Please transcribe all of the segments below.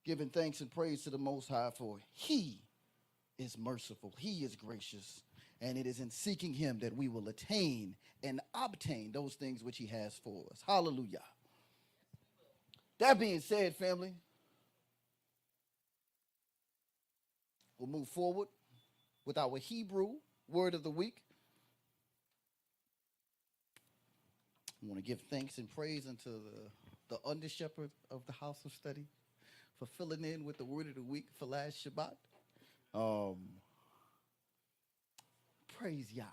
giving thanks and praise to the Most High, for he is merciful, he is gracious, and it is in seeking him that we will attain and obtain those things which he has for us. Hallelujah. That being said, family, we'll move forward with our Hebrew word of the week. I want to give thanks and praise unto the under shepherd of the house of study for filling in with the word of the week for last Shabbat. Praise Yah.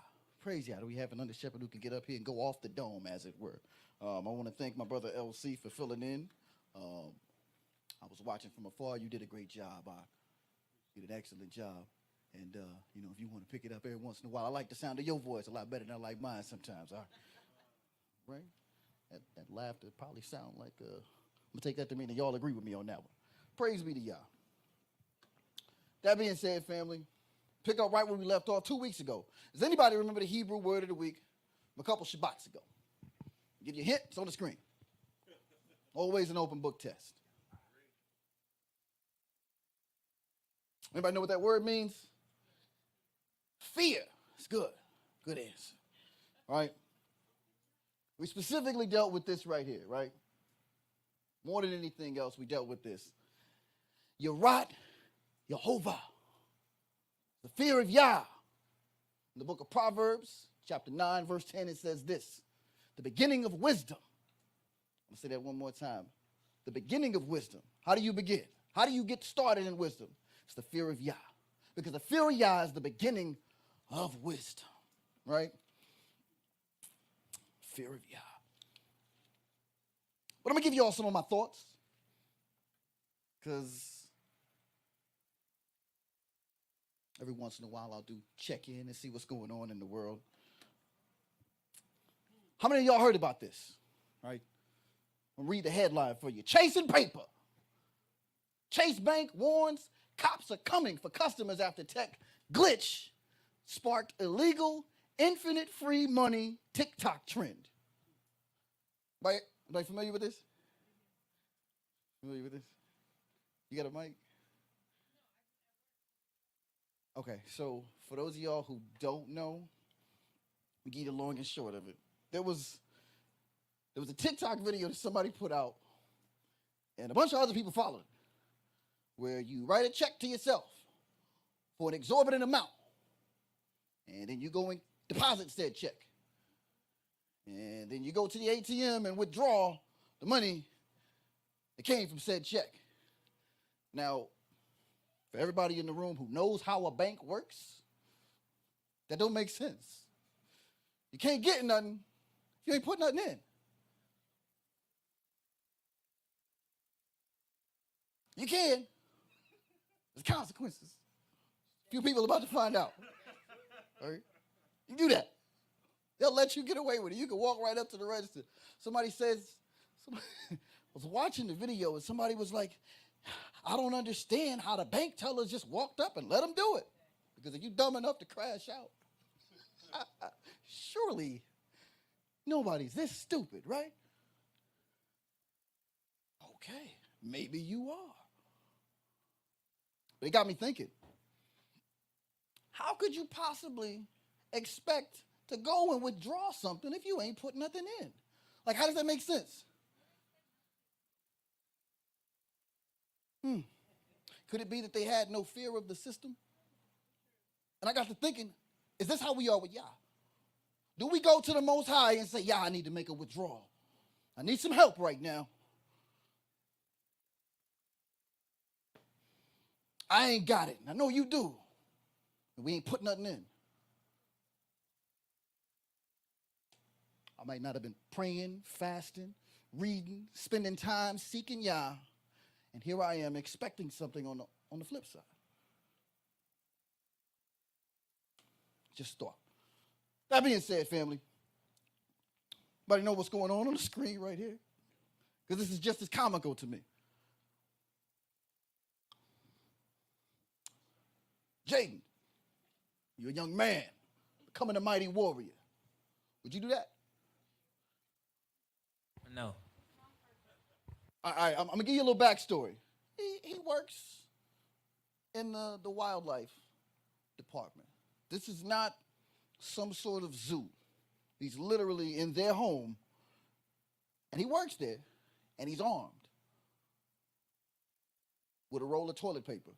Praise Yah. We have an under shepherd who can get up here and go off the dome, as it were. I want to thank my brother LC for filling in. I was watching from afar. You did a great job. You did an excellent job. And, if you want to pick it up every once in a while, I like the sound of your voice a lot better than I like mine sometimes. Right? That laughter probably sound like, I'm going to take that to mean that y'all agree with me on that one. Praise be to Yah. That being said, family, pick up right where we left off 2 weeks ago. Does anybody remember the Hebrew word of the week a couple Shabbats ago? Give you a hint, it's on the screen. Always an open book test. Anybody know what that word means? Fear. It's good. Good answer. All right. We specifically dealt with this right here, right? More than anything else, we dealt with this. Yare, Yehovah. The fear of Yah. In the book of Proverbs, chapter 9, verse 10, it says this. The beginning of wisdom. I'm going to say that one more time. The beginning of wisdom. How do you begin? How do you get started in wisdom? It's the fear of Yah. Because the fear of Yah is the beginning of wisdom. Right? Fear of Yah. But I'm going to give you all some of my thoughts. Because every once in a while I'll do check in and see what's going on in the world. How many of y'all heard about this? Right? I'll read the headline for you. Chasing paper. Chase Bank warns cops are coming for customers after tech glitch sparked illegal infinite free money TikTok trend. Anybody familiar with this? Familiar with this? You got a mic? Okay, so for those of y'all who don't know, we get the long and short of it. There was a TikTok video that somebody put out, and a bunch of other people followed it, where you write a check to yourself for an exorbitant amount, and then you go and deposit said check. And then you go to the ATM and withdraw the money that came from said check. Now, for everybody in the room who knows how a bank works, that don't make sense. You can't get nothing if you ain't put nothing in. You can. There's consequences. A few people are about to find out. All right? You do that. They'll let you get away with it. You can walk right up to the register. Somebody was watching the video and somebody was like, I don't understand how the bank tellers just walked up and let them do it. Because if you're dumb enough to crash out, surely nobody's this stupid, right? Okay, maybe you are. But it got me thinking, how could you possibly expect to go and withdraw something if you ain't put nothing in? Like, how does that make sense? Could it be that they had no fear of the system? And I got to thinking, is this how we are with Yah? Do we go to the Most High and say, Yah, I need to make a withdrawal. I need some help right now. I ain't got it. I know you do. And we ain't put nothing in. I might not have been praying, fasting, reading, spending time seeking Yah. And here I am expecting something on the flip side. Just thought. That being said, family, anybody know what's going on the screen right here? Because this is just as comical to me. Jaden, you're a young man, becoming a mighty warrior. Would you do that? No. All right, I'm going to give you a little backstory. He works in the wildlife department. This is not some sort of zoo. He's literally in their home, and he works there, and he's armed with a roll of toilet paper.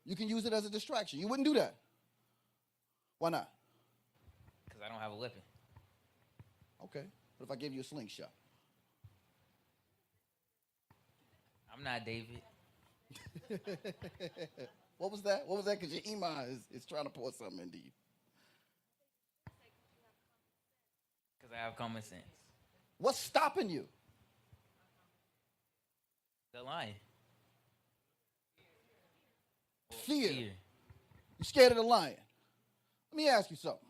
You can use it as a distraction. You wouldn't do that. Why not? Because I don't have a weapon. Okay. What if I gave you a slingshot? I'm not David. What was that? What was that? Because your ema is trying to pour something into you. Because I have common sense. What's stopping you? The lion. Fear. You're scared of the lion. Let me ask you something.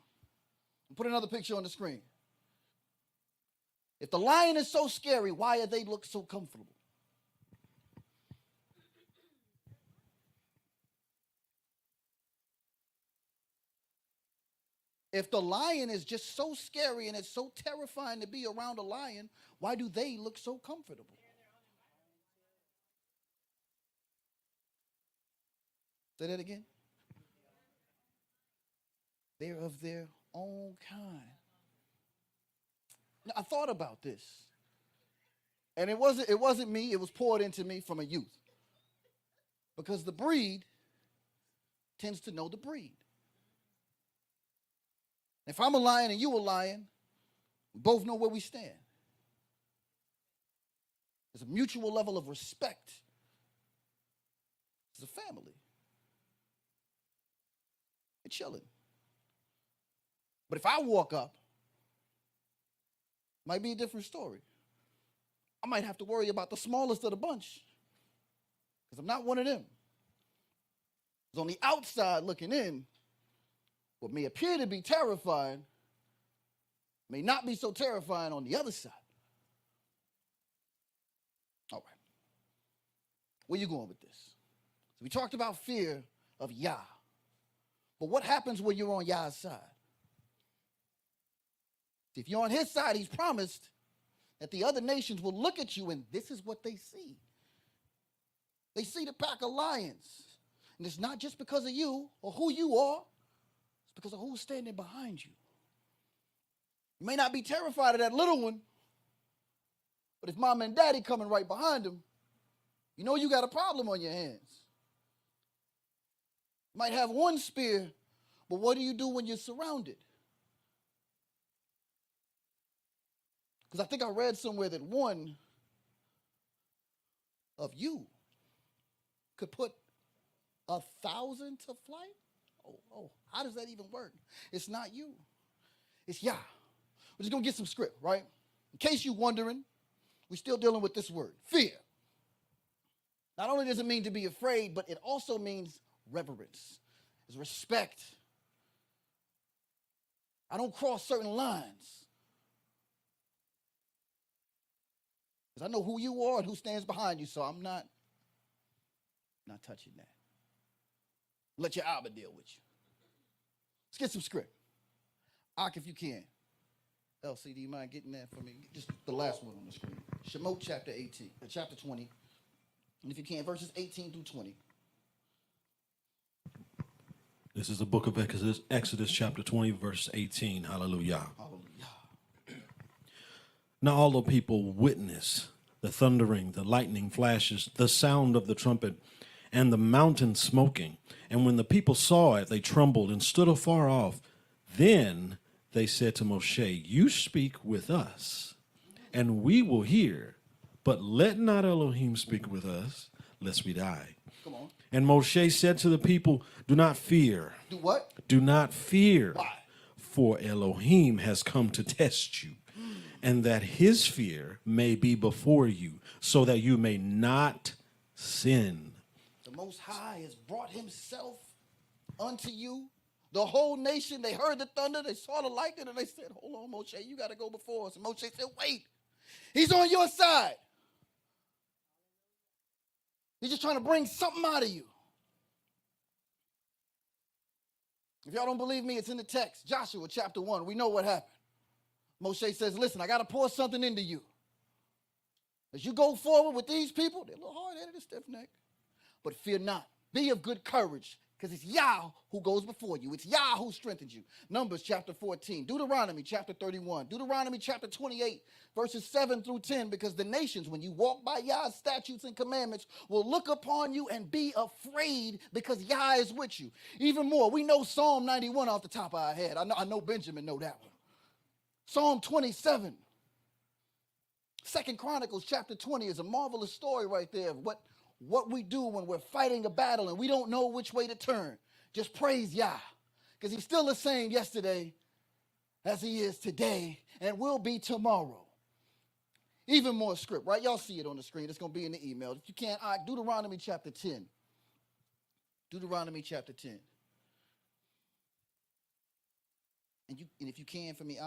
Put another picture on the screen. If the lion is so scary, why do they look so comfortable? If the lion is just so scary and it's so terrifying to be around a lion, why do they look so comfortable? Say that again. They're of their own kind. Now, I thought about this. And it wasn't me, it was poured into me from a youth. Because the breed tends to know the breed. If I'm a lion and you a lion, we both know where we stand. There's a mutual level of respect. It's a family. We're chilling. But if I walk up, it might be a different story. I might have to worry about the smallest of the bunch because I'm not one of them. Because on the outside looking in, what may appear to be terrifying may not be so terrifying on the other side. All right. Where you going with this? So we talked about fear of Yah. But what happens when you're on Yah's side? If you're on his side, he's promised that the other nations will look at you and this is what they see. They see the pack of lions. And it's not just because of you or who you are. It's because of who's standing behind you. You may not be terrified of that little one, but if mom and daddy coming right behind him, you know you got a problem on your hands. You might have one spear, but what do you do when you're surrounded? Because I think I read somewhere that one of you could put 1,000 to flight. Oh, how does that even work? It's not you. It's Yah. We're just going to get some script, right? In case you're wondering, we're still dealing with this word, fear. Not only does it mean to be afraid, but it also means reverence. It's respect. I don't cross certain lines. Because I know who you are and who stands behind you, so I'm not touching that. Let your Abba deal with you. Let's get some script. Ak, if you can. LC, do you mind getting that for me? Just the last one on the screen. Shemot chapter 20. And if you can, verses 18 through 20. This is the book of Exodus chapter 20, verse 18. Hallelujah. Hallelujah. Now all the people witness the thundering, the lightning flashes, the sound of the trumpet, and the mountain smoking. And when the people saw it, they trembled and stood afar off. Then they said to Moshe, you speak with us, and we will hear, but let not Elohim speak with us, lest we die. Come on. And Moshe said to the people, do not fear. Do what? Do not fear. Why? For Elohim has come to test you, and that his fear may be before you, so that you may not sin. The Most High has brought himself unto you. The whole nation, they heard the thunder, they saw the lightning, and they said, hold on, Moshe, you got to go before us. And Moshe said, wait, he's on your side. He's just trying to bring something out of you. If y'all don't believe me, it's in the text. Joshua chapter 1, we know what happened. Moshe says, listen, I got to pour something into you. As you go forward with these people, they're a little hard-headed and stiff-necked. But fear not. Be of good courage, because it's Yah who goes before you. It's Yah who strengthens you. Numbers chapter 14. Deuteronomy chapter 31. Deuteronomy chapter 28, verses 7 through 10. Because the nations, when you walk by Yah's statutes and commandments, will look upon you and be afraid, because Yah is with you. Even more, we know Psalm 91 off the top of our head. I know Benjamin know that one. Psalm 27. Second Chronicles chapter 20 is a marvelous story right there of what we do when we're fighting a battle and we don't know which way to turn. Just praise Yah, because he's still the same yesterday as he is today and will be tomorrow. Even more script, right? Y'all see it on the screen. It's going to be in the email. If you can't, Deuteronomy chapter 10. Deuteronomy chapter 10. And if you can for me,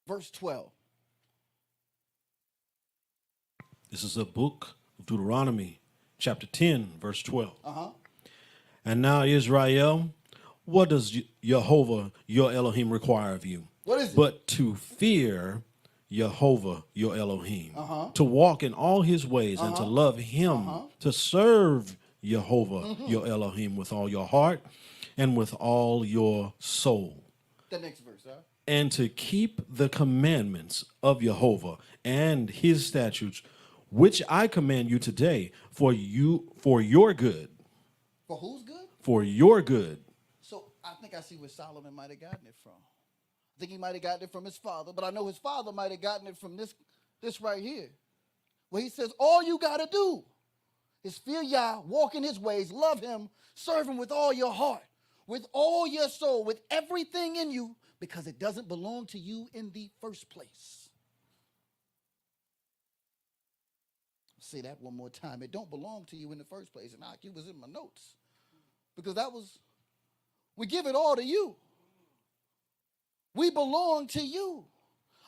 verse 12. This is a book of Deuteronomy, chapter 10, verse 12. And now, Israel, what does Jehovah, your Elohim, require of you? What is it? But to fear Jehovah, your Elohim, to walk in all his ways and to love him, to serve Jehovah, your Elohim, with all your heart and with all your soul. The next verse, huh? And to keep the commandments of Jehovah and his statutes, which I command you today, for your good. For whose good? For your good. So I think I see where Solomon might have gotten it from. I think he might have gotten it from his father, but I know his father might have gotten it from this right here, where he says, all you got to do is fear Yah, walk in his ways, love him, serve him with all your heart, with all your soul, with everything in you, because it doesn't belong to you in the first place. Say that one more time. It don't belong to you in the first place. And it was in my notes. Because we give it all to you. We belong to you.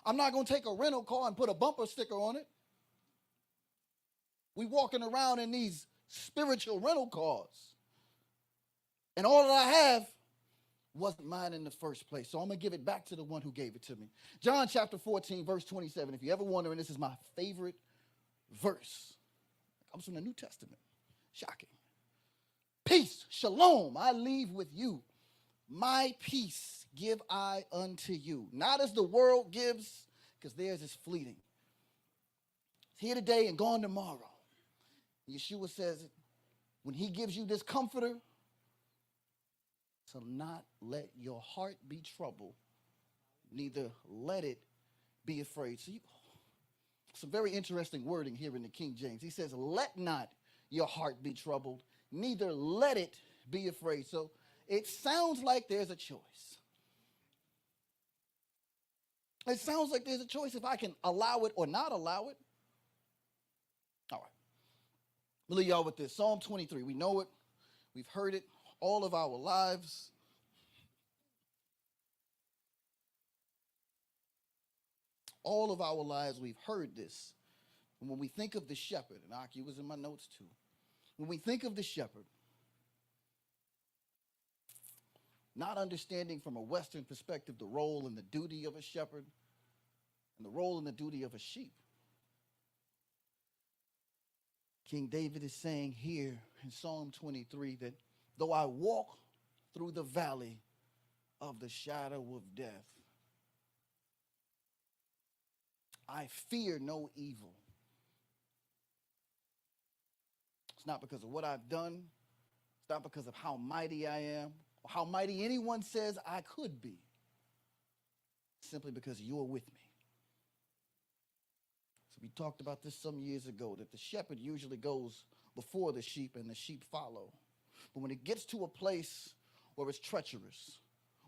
I'm not going to take a rental car and put a bumper sticker on it. We walking around in these spiritual rental cars. And all that I have wasn't mine in the first place. So I'm going to give it back to the one who gave it to me. John chapter 14, verse 27. If you're ever wondering, this is my favorite verse. It comes from the New Testament. Shocking. Peace, shalom, I leave with you. My peace give I unto you. Not as the world gives, because theirs is fleeting. It's here today and gone tomorrow. Yeshua says, when he gives you this comforter, to not let your heart be troubled, neither let it be afraid. So some very interesting wording here in the King James. He says, let not your heart be troubled, neither let it be afraid. So it sounds like there's a choice. It sounds like there's a choice if I can allow it or not allow it. All right. I'll leave y'all with this. Psalm 23. We know it. We've heard it all of our lives. All of our lives we've heard this. And when we think of the shepherd, and Aki was in my notes too. When we think of the shepherd, not understanding from a Western perspective the role and the duty of a shepherd and the role and the duty of a sheep. King David is saying here in Psalm 23 that though I walk through the valley of the shadow of death, I fear no evil. It's not because of what I've done. It's not because of how mighty I am or how mighty anyone says I could be. Simply because you are with me. So we talked about this some years ago, that the shepherd usually goes before the sheep and the sheep follow. But when it gets to a place where it's treacherous,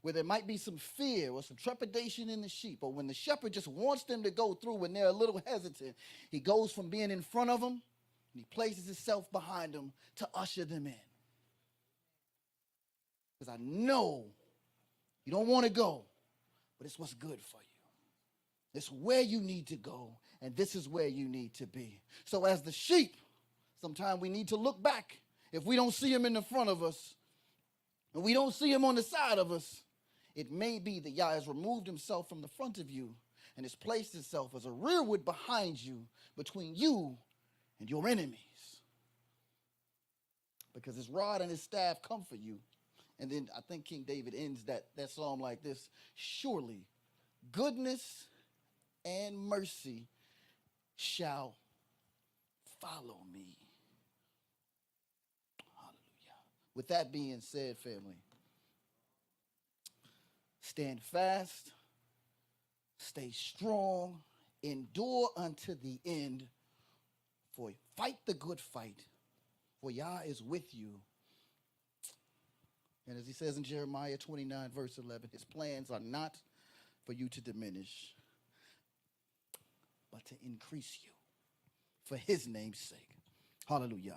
where there might be some fear or some trepidation in the sheep, or when the shepherd just wants them to go through when they're a little hesitant, he goes from being in front of them and he places himself behind them to usher them in. Because I know you don't want to go, but it's what's good for you. It's where you need to go, and this is where you need to be. So as the sheep, sometimes we need to look back. If we don't see him in the front of us, and we don't see him on the side of us, it may be that Yah has removed himself from the front of you and has placed itself as a rearward behind you, between you and your enemies. Because his rod and his staff comfort you. And then I think King David ends that psalm like this: surely goodness and mercy shall follow me. Hallelujah. With that being said, family, stand fast, stay strong, endure unto the end, for fight the good fight, for Yah is with you. And as he says in Jeremiah 29, verse 11, his plans are not for you to diminish, but to increase you for his name's sake. Hallelujah.